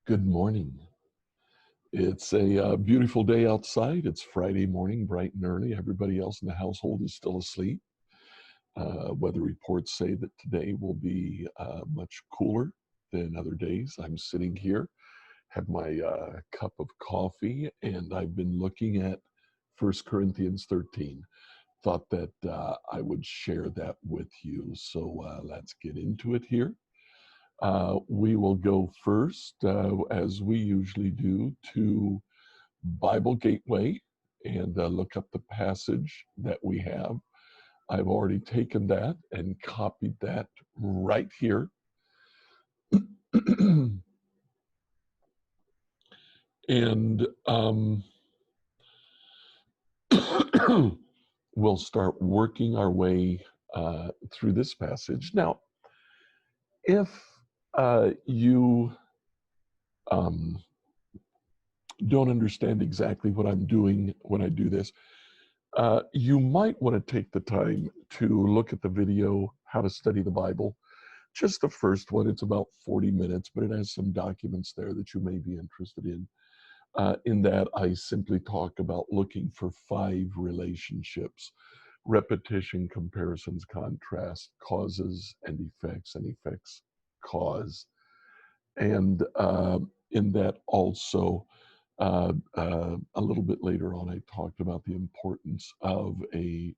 Good morning. It's a beautiful day outside. It's Friday morning, bright and early. Everybody else in the household is still asleep. Weather reports say that today will be much cooler than other days. I'm sitting here, have my cup of coffee, and I've been looking at 1 Corinthians 13. Thought that I would share that with you. So let's get into it here. We will go first, as we usually do, to Bible Gateway and look up the passage that we have. I've already taken that and copied that right here. And we'll start working our way through this passage. Now, if you don't understand exactly what I'm doing when I do this, you might want to take the time to look at the video, How to Study the Bible. Just the first one, it's about 40 minutes, but it has some documents there that you may be interested in. In that, I simply talk about looking for 5 relationships: repetition, comparisons, contrast, causes and effects cause. And in that also, a little bit later on, I talked about the importance of a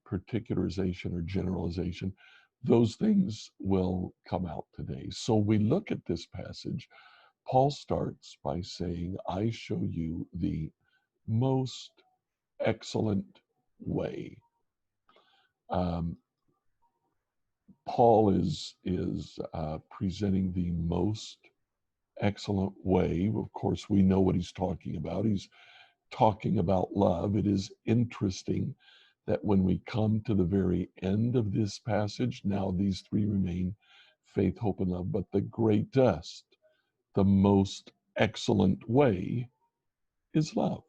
particularization or generalization. Those things will come out today. So we look at this passage. Paul starts by saying, I show you the most excellent way. Paul is presenting the most excellent way. Of course, we know what he's talking about. He's talking about love. It is interesting that when we come to the very end of this passage, now these 3 remain: faith, hope, and love, but the greatest, the most excellent way is love.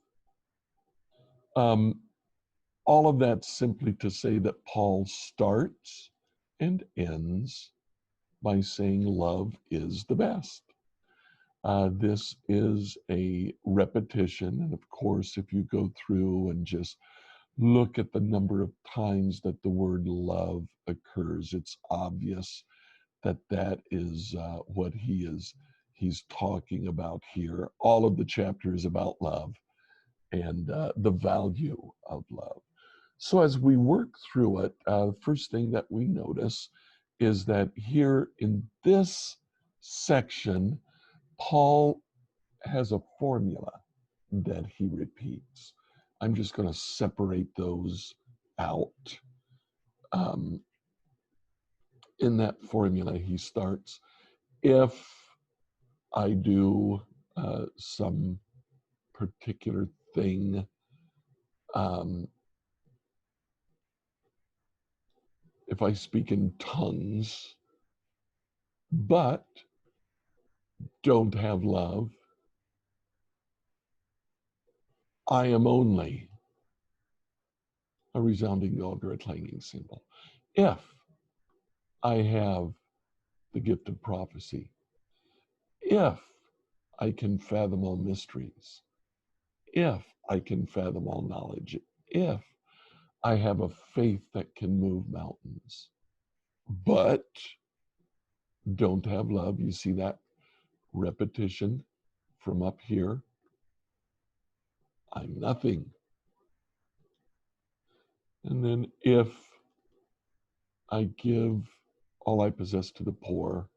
All of that simply to say that Paul starts and ends by saying love is the best. This is a repetition. And of course, if you go through and just look at the number of times that the word love occurs, it's obvious that that is what he's talking about here. All of the chapter is about love and the value of love. So as we work through it, first thing that we notice is that here in this section, Paul has a formula that he repeats. I'm just going to separate those out. In that formula, he starts, if I do some particular thing, if I speak in tongues, but don't have love, I am only a resounding gong or a clanging cymbal. If I have the gift of prophecy, if I can fathom all mysteries, if I can fathom all knowledge, if I have a faith that can move mountains, but don't have love. You see that repetition from up here? I'm nothing. And then if I give all I possess to the poor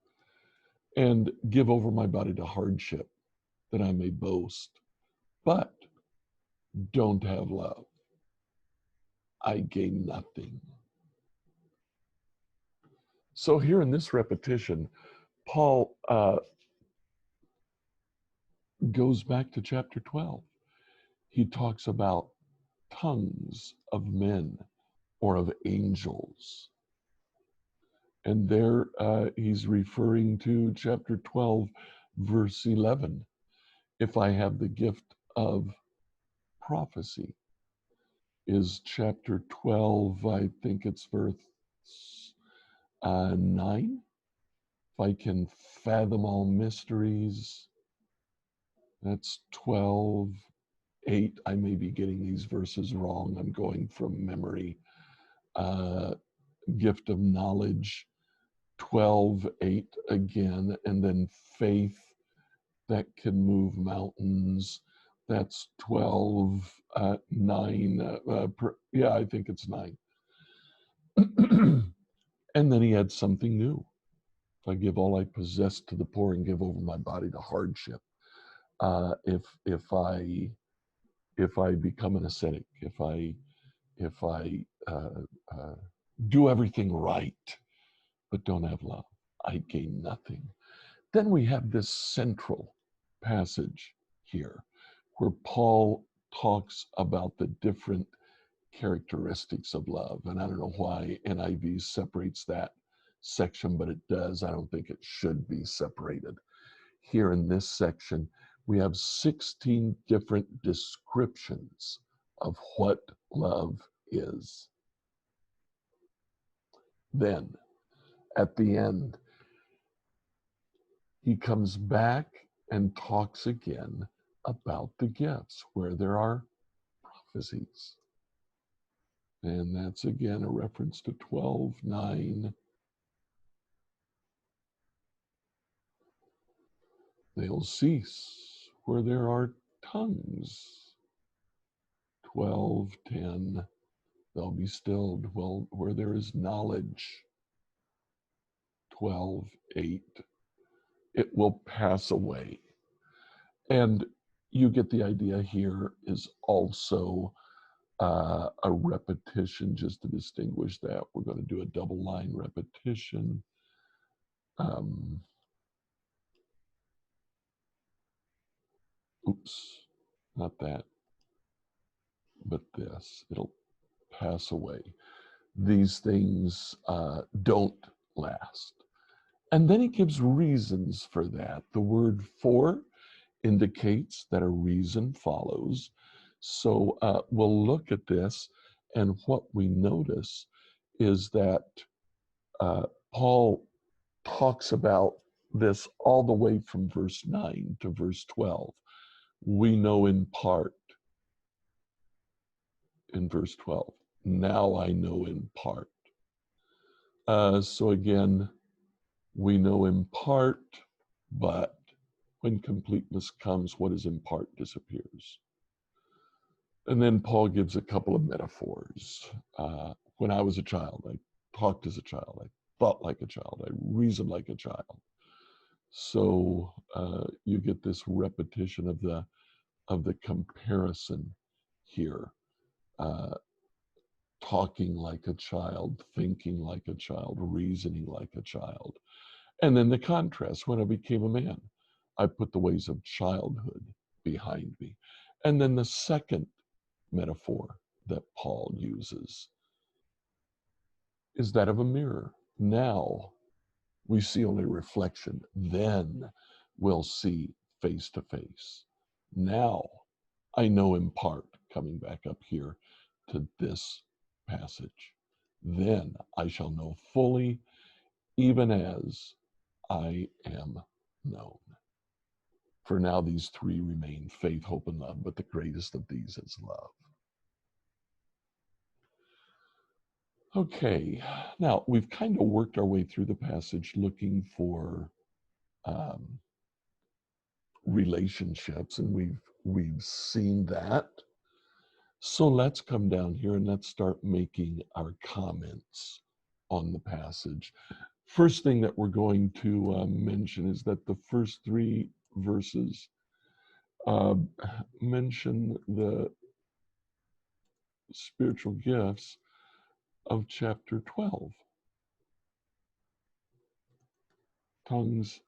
and give over my body to hardship that I may boast, but don't have love, I gain nothing. So here in this repetition, Paul goes back to chapter 12. He talks about tongues of men or of angels. And there he's referring to chapter 12, verse 11. If I have the gift of prophecy, is chapter 12, I think it's verse 9. If I can fathom all mysteries, That's 12:8. I may be getting these verses wrong. I'm going from memory. Gift of knowledge, 12:8 again, and then faith that can move mountains. That's 12:9. Yeah, I think it's 9. And then he had something new. If I give all I possess to the poor and give over my body to hardship, if I become an ascetic, if I do everything right, but don't have love, I gain nothing. Then we have this central passage here where Paul talks about the different characteristics of love. And I don't know why NIV separates that section, but it does. I don't think it should be separated. Here in this section, we have 16 different descriptions of what love is. Then, at the end, he comes back and talks again about the gifts where there are prophecies. And that's again a reference to 12:9. They'll cease where there are tongues. 12:10. They'll be stilled where there is knowledge. 12:8. It will pass away. And you get the idea here is also a repetition, just to distinguish that. We're going to do a double line repetition. Oops, not that, but this. It'll pass away. These things don't last. And then he gives reasons for that. The word for indicates that a reason follows. So we'll look at this, and what we notice is that Paul talks about this all the way from verse 9 to verse 12. We know in part in verse 12. Now I know in part. So again, we know in part, but when completeness comes, what is in part disappears. And then Paul gives a couple of metaphors. When I was a child, I talked as a child, I thought like a child, I reasoned like a child. So you get this repetition of the comparison here. Talking like a child, thinking like a child, reasoning like a child. And then the contrast, when I became a man, I put the ways of childhood behind me. And then the second metaphor that Paul uses is that of a mirror. Now we see only reflection, then we'll see face to face. Now I know in part, coming back up here to this passage, then I shall know fully, even as I am known. For now, these three remain: faith, hope, and love, but the greatest of these is love. Okay, now we've kind of worked our way through the passage looking for relationships, and we've seen that. So let's come down here and let's start making our comments on the passage. First thing that we're going to mention is that the first three verses mention the spiritual gifts of chapter 12. Tongues,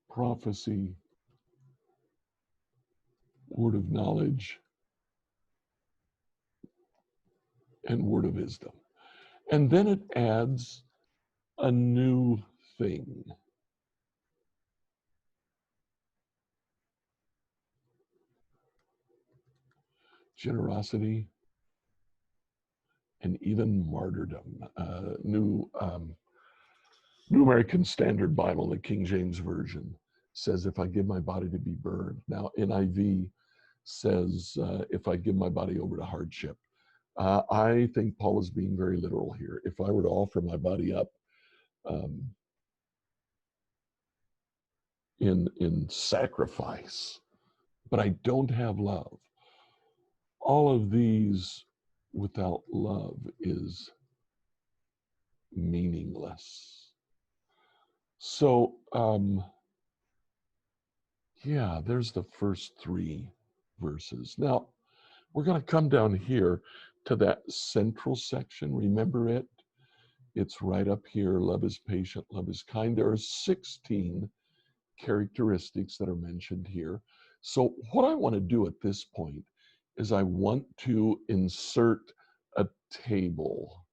prophecy, word of knowledge, and word of wisdom. And then it adds a new thing. Generosity and even martyrdom. New American Standard Bible, the King James Version, says, if I give my body to be burned. Now, NIV says, if I give my body over to hardship. I think Paul is being very literal here. If I were to offer my body up um, in sacrifice, but I don't have love, all of these without love is meaningless. So, yeah, there's the first 3 verses. Now, we're going to come down here to that central section. Remember it? It's right up here. Love is patient, love is kind. There are 16 characteristics that are mentioned here. So what I want to do at this point is I want to insert a table,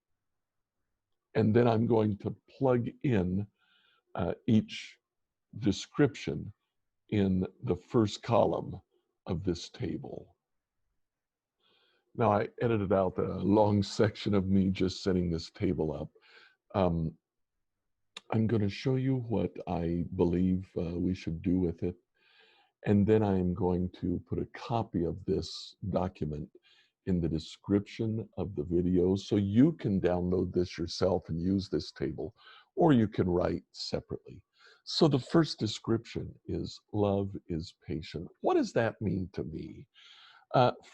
and then I'm going to plug in each description in the first column of this table. Now, I edited out a long section of me just setting this table up. I'm going to show you what I believe we should do with it. And then I'm going to put a copy of this document in the description of the video so you can download this yourself and use this table, or you can write separately. So the first description is love is patient. What does that mean to me?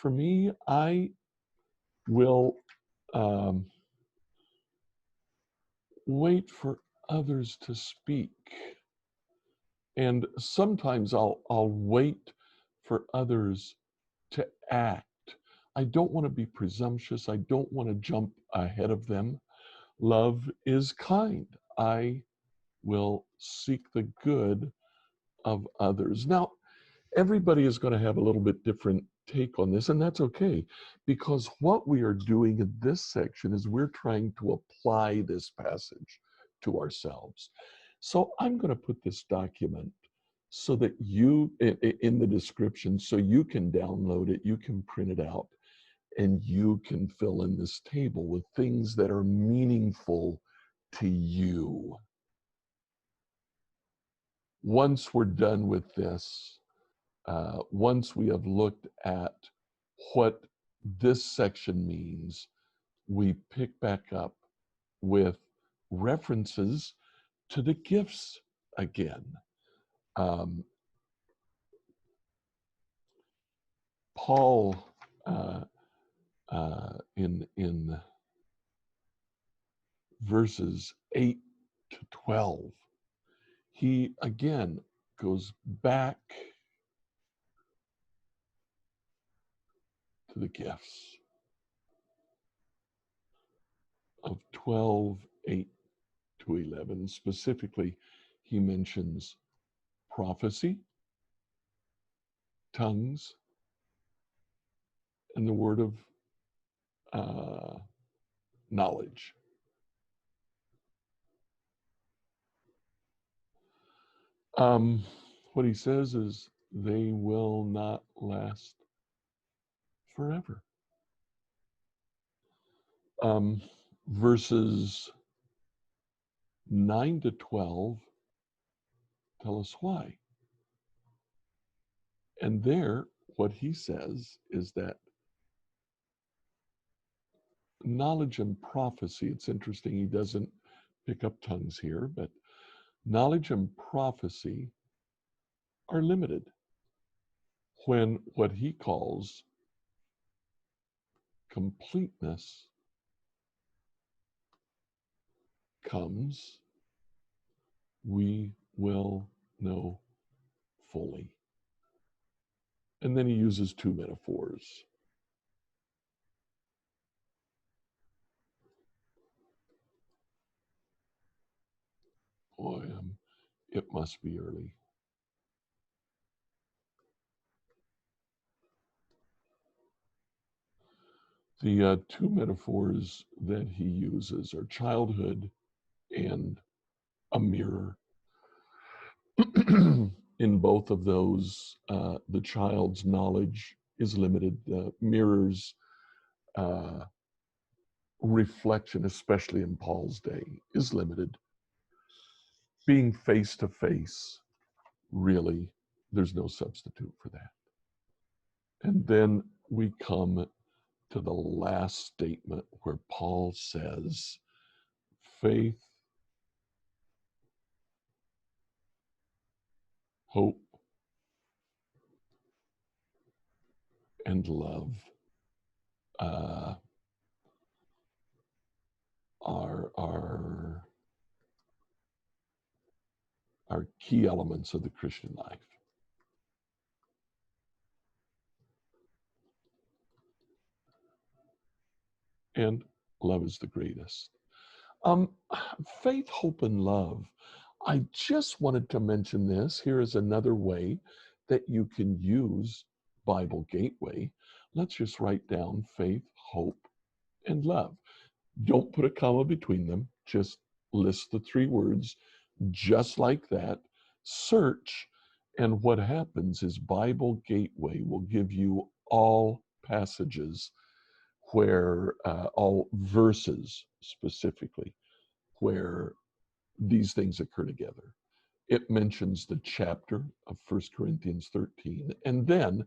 For me, I will wait for others to speak. And sometimes I'll wait for others to act. I don't want to be presumptuous. I don't want to jump ahead of them. Love is kind. I will seek the good of others. Now, everybody is going to have a little bit different take on this, and that's okay, because what we are doing in this section is we're trying to apply this passage to ourselves. So I'm going to put this document so that you, in the description, so you can download it, you can print it out, and you can fill in this table with things that are meaningful to you. Once we're done with this, once we have looked at what this section means, we pick back up with references to the gifts again. Paul, in verses 8 to 12, he again goes back to the gifts of 12, 8 to 11. Specifically, he mentions prophecy, tongues, and the word of knowledge. What he says is they will not last forever. Verses 9 to 12 tell us why. And there, what he says is that knowledge and prophecy, it's interesting, he doesn't pick up tongues here, but knowledge and prophecy are limited when what he calls completeness comes, we will know fully. And then he uses 2 metaphors. Boy, it must be early. The 2 metaphors that he uses are childhood and a mirror. In both of those, the child's knowledge is limited. Mirrors reflection, especially in Paul's day, is limited. Being face to face really, there's no substitute for that. And then we come to the last statement where Paul says, faith, hope, and love are key elements of the Christian life. And love is the greatest. Faith, hope, and love. I just wanted to mention this. Here is another way that you can use Bible Gateway. Let's just write down faith, hope, and love. Don't put a comma between them. Just list the three words just like that. Search, and what happens is Bible Gateway will give you all passages where, all verses specifically, where these things occur together. It mentions the chapter of 1 Corinthians 13, and then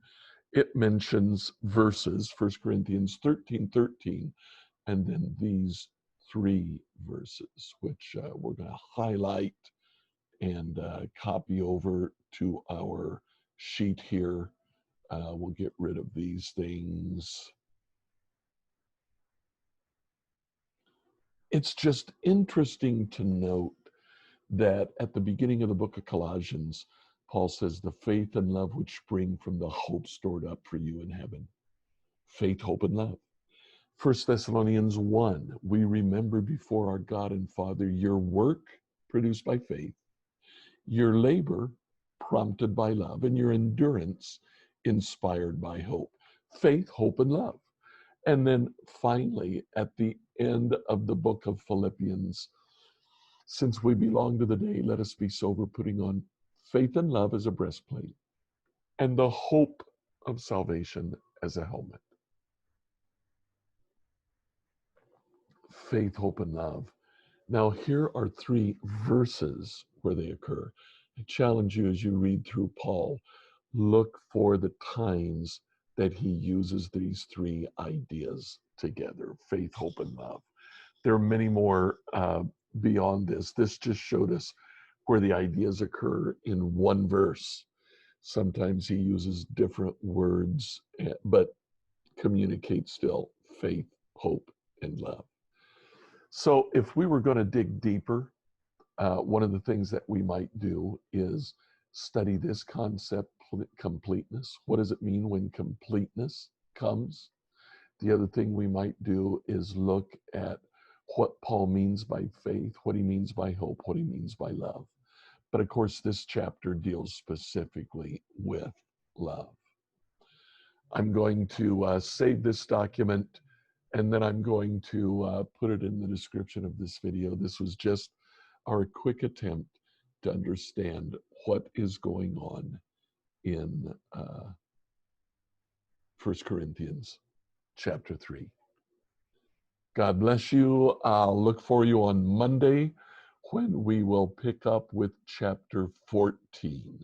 it mentions verses, 1 Corinthians 13:13, and then these three verses, which we're going to highlight and copy over to our sheet here. We'll get rid of these things. It's just interesting to note that at the beginning of the book of Colossians, Paul says, the faith and love which spring from the hope stored up for you in heaven. Faith, hope, and love. 1 Thessalonians 1, we remember before our God and Father your work produced by faith, your labor prompted by love, and your endurance inspired by hope. Faith, hope, and love. And then finally, at the end of the book of Philippians, since we belong to the day, let us be sober, putting on faith and love as a breastplate, and the hope of salvation as a helmet. Faith, hope, and love. Now, here are three verses where they occur. I challenge you as you read through Paul, look for the times that he uses these three ideas together, faith, hope, and love. There are many more beyond this. This just showed us where the ideas occur in one verse. Sometimes he uses different words, but communicates still faith, hope, and love. So if we were going to dig deeper, one of the things that we might do is study this concept, completeness. What does it mean when completeness comes? The other thing we might do is look at what Paul means by faith, what he means by hope, what he means by love. But of course, this chapter deals specifically with love. I'm going to save this document, and then I'm going to put it in the description of this video. This was just our quick attempt to understand what is going on in 1 Corinthians chapter 3. God bless you. I'll look for you on Monday when we will pick up with chapter 14.